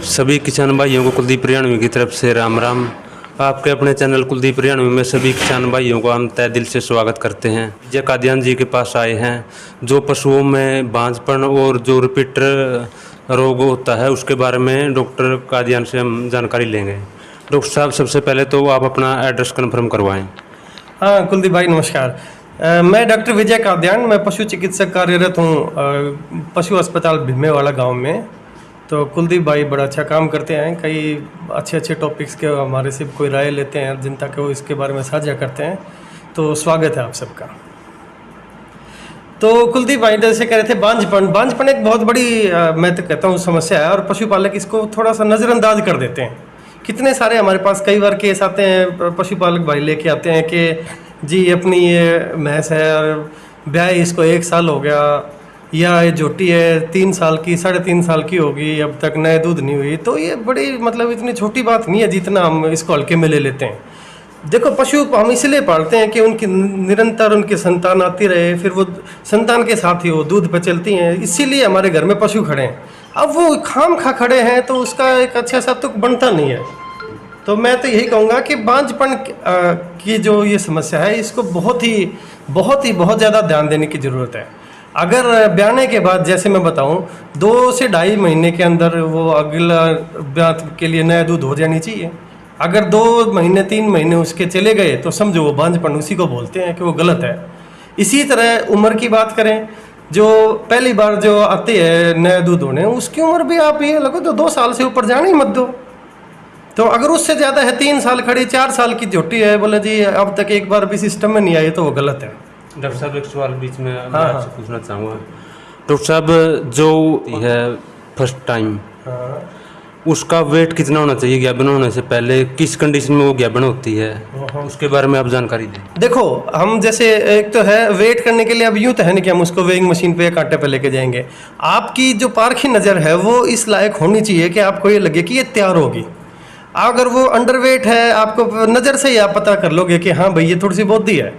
सभी किसान भाइयों को कुलदीप रियाणवी की तरफ से राम राम। आपके अपने चैनल कुलदीप रियाणवी में सभी किसान भाइयों को हम तहे दिल से स्वागत करते हैं। जय कादियान जी के पास आए हैं जो पशुओं में बांझपन और जो रिपीटर रोग होता है उसके बारे में डॉक्टर कादियान से हम जानकारी लेंगे। डॉक्टर साहब, सबसे पहले तो आप अपना एड्रेस कन्फर्म करवाएं। हाँ कुलदीप भाई नमस्कार। मैं डॉक्टर विजय कादियान, मैं पशु चिकित्सक कार्यरत हूँ पशु अस्पताल भीमेवाड़ा गांव में। तो कुलदीप भाई बड़ा अच्छा काम करते हैं, कई अच्छे टॉपिक्स के हमारे से कोई राय लेते हैं जनता को इसके बारे में साझा करते हैं। तो स्वागत है आप सबका। तो कुलदीप भाई जैसे कह रहे थे बांझपन एक बहुत बड़ी मैं तो कहता हूँ समस्या है और पशुपालक इसको थोड़ा सा नज़रअंदाज कर देते हैं। कितने सारे हमारे पास कई बार केस आते हैं, पशुपालक भाई लेके आते हैं कि जी अपनी ये भैंस है और ब्याह इसको 1 साल हो गया, या ये झोटी है 3 साल की 3.5 साल की होगी, अब तक नए दूध नहीं हुई। तो ये बड़ी मतलब इतनी छोटी बात नहीं है जितना हम इसको हल्के में ले लेते हैं। देखो पशु हम इसलिए पालते हैं कि उनकी निरंतर उनकी संतान आती रहे, फिर वो संतान के साथ ही वो दूध पे चलती हैं, इसीलिए हमारे घर में पशु खड़े हैं। अब वो खाम खा खड़े हैं तो उसका एक अच्छा सा तुक बनता नहीं है। तो मैं तो यही कहूँगा कि बांझपन की जो ये समस्या है इसको बहुत ज़्यादा ध्यान देने की ज़रूरत है। अगर ब्याने के बाद जैसे मैं बताऊं 2 से 2.5 महीने के अंदर वो अगला ब्याह के लिए नया दूध हो जानी चाहिए। अगर 2 महीने 3 महीने उसके चले गए तो समझो वो बांझपन उसी को बोलते हैं कि वो गलत है। इसी तरह उम्र की बात करें, जो पहली बार जो आती है नया दूध होने उसकी उम्र भी आप ये लगो तो 2 साल से ऊपर जाने ही मत दो। तो अगर उससे ज़्यादा है 3 साल खड़ी 4 साल की झोटी है, बोले जी अब तक एक बार भी सिस्टम में नहीं आई तो वो गलत है। डॉक्टर साहब एक सवाल बीच में मैं हाँ, आपसे पूछना चाहूँगा। डॉक्टर साहब, जो है फर्स्ट टाइम उसका वेट कितना होना चाहिए ज्ञापन होने से पहले, किस कंडीशन में वो ज्ञापन होती है, उसके बारे में आप जानकारी दें। देखो हम जैसे एक तो है वेट करने के लिए, अब यूँ तो है नहीं कि हम उसको वेइंग मशीन पे या कांटे पे लेके जाएंगे। आपकी जो पारखी नज़र है वो इस लायक होनी चाहिए कि आपको ये लगे कि ये तैयार होगी। अगर वो अंडरवेट है आपको नज़र से ही आप पता कर लोगे कि हाँ भाई ये थोड़ी सी बोधी है,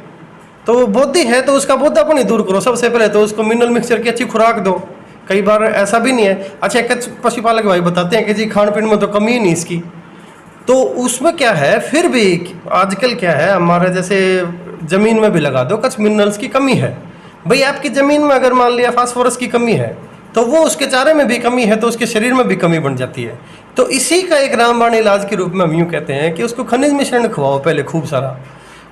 तो बोधी है तो उसका बोधापन ही दूर करो। सबसे पहले तो उसको मिनरल मिक्सचर की अच्छी खुराक दो। कई बार ऐसा भी नहीं है, अच्छा कुछ पशुपालक भाई बताते हैं कि जी खान पीन में तो कमी ही नहीं इसकी, तो उसमें क्या है फिर भी आजकल क्या है हमारे जैसे ज़मीन में भी लगा दो कुछ मिनरल्स की कमी है। भाई आपकी ज़मीन में अगर मान लिया फास्फोरस की कमी है तो वो उसके चारे में भी कमी है तो उसके शरीर में भी कमी बन जाती है। तो इसी का एक रामबाण इलाज के रूप में हम यूँ कहते हैं कि उसको खनिज मिश्रण खवाओ पहले खूब सारा।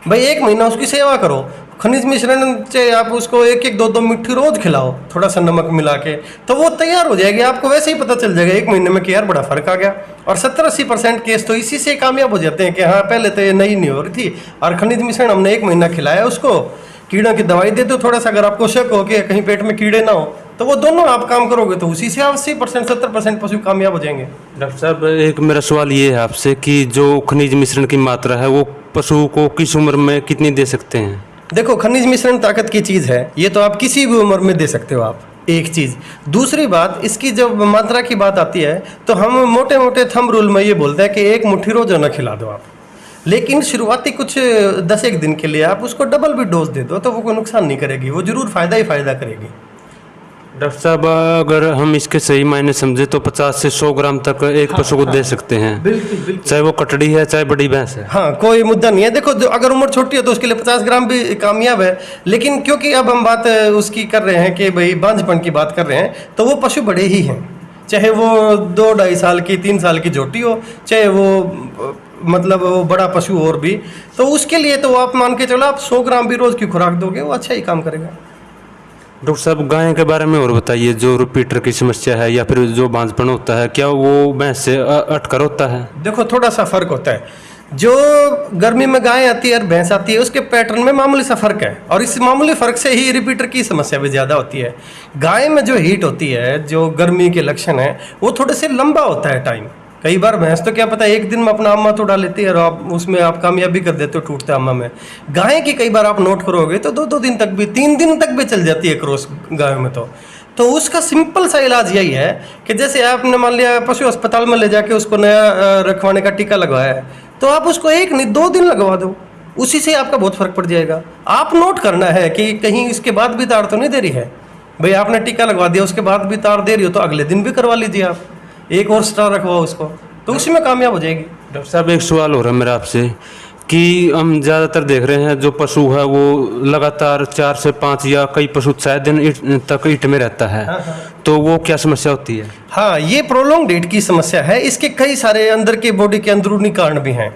भाई 1 महीना उसकी सेवा करो, खनिज मिश्रण से आप उसको 1-1 2-2 मिट्टी रोज़ खिलाओ थोड़ा सा नमक मिला के, तो वो तैयार हो जाएगी। आपको वैसे ही पता चल जाएगा 1 महीने में कि यार बड़ा फ़र्क आ गया। और 70-80% केस तो इसी से कामयाब हो जाते हैं कि हाँ पहले तो ये नई नहीं हो रही थी और खनिज मिश्रण हमने 1 महीना खिलाया उसको, कीड़ों की दवाई दे दो थोड़ा सा, अगर आपको शक हो कि कहीं पेट में कीड़े ना हो तो वो दोनों आप काम करोगे तो उसी से 80% 70% पशु कामयाब हो जाएंगे। डॉक्टर साहब, एक मेरा सवाल ये है आपसे कि जो खनिज मिश्रण की मात्रा है वो पशु को किस उम्र में कितनी दे सकते हैं। देखो खनिज मिश्रण ताकत की चीज़ है, ये तो आप किसी भी उम्र में दे सकते हो आप, एक चीज़। दूसरी बात, इसकी जब मात्रा की बात आती है तो हम मोटे मोटे थंब रूल में ये बोलते हैं कि 1 मुट्ठी रोजाना खिला दो आप, लेकिन शुरुआती कुछ 10-1 दिन के लिए आप उसको डबल भी डोज दे दो तो वो कोई नुकसान नहीं करेगी, वो जरूर फ़ायदा ही फ़ायदा करेगी। डॉक्टर साहब, अगर हम इसके सही मायने समझे तो 50 से 100 ग्राम तक एक पशु को दे सकते हैं। बिल्कुल चाहे वो कटड़ी है चाहे बड़ी भैंस है। हाँ कोई मुद्दा नहीं है। देखो जो अगर उम्र छोटी है तो उसके लिए 50 ग्राम भी कामयाब है, लेकिन क्योंकि अब हम बात उसकी कर रहे हैं कि भाई बांझपन की बात कर रहे हैं तो वो पशु बड़े ही हैं, चाहे वो 2-2.5 साल की 3 साल की झोटी हो, चाहे वो मतलब वो बड़ा पशु और भी, तो उसके लिए तो आप मान के चलो आप 100 ग्राम भी रोज़ की खुराक दोगे वो अच्छा ही काम करेगा। डॉक्टर साहब, गाय के बारे में और बताइए, जो रिपीटर की समस्या है या फिर जो बांझपन होता है, क्या वो भैंस से अटकर होता है। देखो थोड़ा सा फर्क होता है, जो गर्मी में गाय आती है और भैंस आती है उसके पैटर्न में मामूली सा फर्क है और इस मामूली फर्क से ही रिपीटर की समस्या भी ज़्यादा होती है। गाय में जो हीट होती है, जो गर्मी के लक्षण है, वो थोड़े से लंबा होता है टाइम। कई बार भैंस तो क्या पता 1 दिन में अपना अम्मा तो उड़ा लेती है और आप उसमें आप कामयाबी कर देते हो टूटते अम्मा में। गाय की कई बार आप नोट करोगे तो 2-2 दिन तक भी 3 दिन तक भी चल जाती है क्रॉस गायों में। तो उसका सिंपल सा इलाज यही है कि जैसे आपने मान लिया पशु अस्पताल में ले जाके उसको नया रखवाने का टीका लगवाया है तो आप उसको 1 नहीं 2 दिन लगवा दो, उसी से आपका बहुत फर्क पड़ जाएगा। आप नोट करना है कि कहीं इसके बाद भी तार तो नहीं दे रही है। भाई आपने टीका लगवा दिया उसके बाद भी तार दे रही हो तो अगले दिन भी करवा लीजिए आप। एक और स्ट्रा रखवाओ उसको, तो उसी में कामयाब हो जाएगी। डॉक्टर साहब एक सवाल हो रहा है मेरा आपसे कि हम ज़्यादातर देख रहे हैं जो पशु है वो लगातार 4 से 5 या कई पशु 6 दिन तक ईंट में रहता है, तो वो क्या समस्या होती है? हाँ, ये प्रोलॉन्ग डेट की समस्या है। इसके कई सारे अंदर के बॉडी के अंदरूनी कारण भी हैं।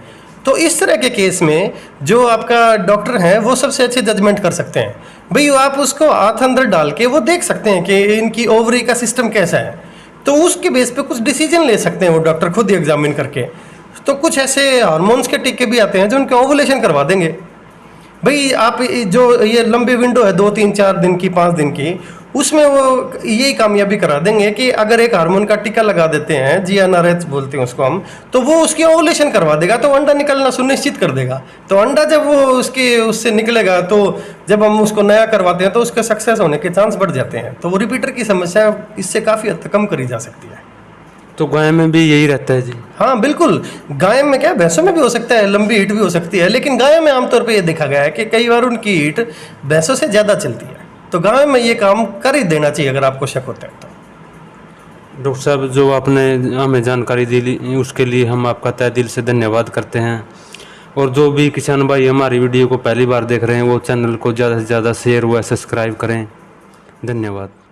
तो इस तरह के केस में जो आपका डॉक्टर है वो सबसे अच्छे जजमेंट कर सकते हैं। भाई आप उसको हाथ अंदर डाल के वो देख सकते हैं कि इनकी ओवरी का सिस्टम कैसा है, तो उसके बेस पे कुछ डिसीजन ले सकते हैं वो डॉक्टर खुद ही एग्जामिन करके। तो कुछ ऐसे हार्मोन्स के टीके भी आते हैं जो उनके ओवुलेशन करवा देंगे। भाई आप जो ये लंबी विंडो है 2, 3, 4 दिन की, 5 दिन की, उसमें वो यही कामयाबी करा देंगे कि अगर एक हार्मोन का टीका लगा देते हैं, GnRH बोलते हैं उसको हम, तो वो उसकी ओवुलेशन करवा देगा, तो अंडा निकलना सुनिश्चित कर देगा। तो अंडा जब वो उससे निकलेगा, तो जब हम उसको नया करवाते हैं तो उसके सक्सेस होने के चांस बढ़ जाते हैं। तो वो रिपीटर की समस्या इससे काफ़ी हद तक कम करी जा सकती है। तो गाय में भी यही रहता है जी? हाँ बिल्कुल, गाय में क्या, भैंसों में भी हो सकता है, लंबी हीट भी हो सकती है, लेकिन गाय में आमतौर पे ये देखा गया है कि कई बार उनकी हीट भैंसों से ज़्यादा चलती है। तो गाय में ये काम कर ही देना चाहिए अगर आपको शक होता है तो। डॉक्टर साहब जो आपने हमें जानकारी दी उसके लिए हम आपका तहे दिल से धन्यवाद करते हैं। और जो भी किसान भाई हमारी वीडियो को पहली बार देख रहे हैं वो चैनल को ज़्यादा से ज़्यादा शेयर व सब्सक्राइब करें। धन्यवाद।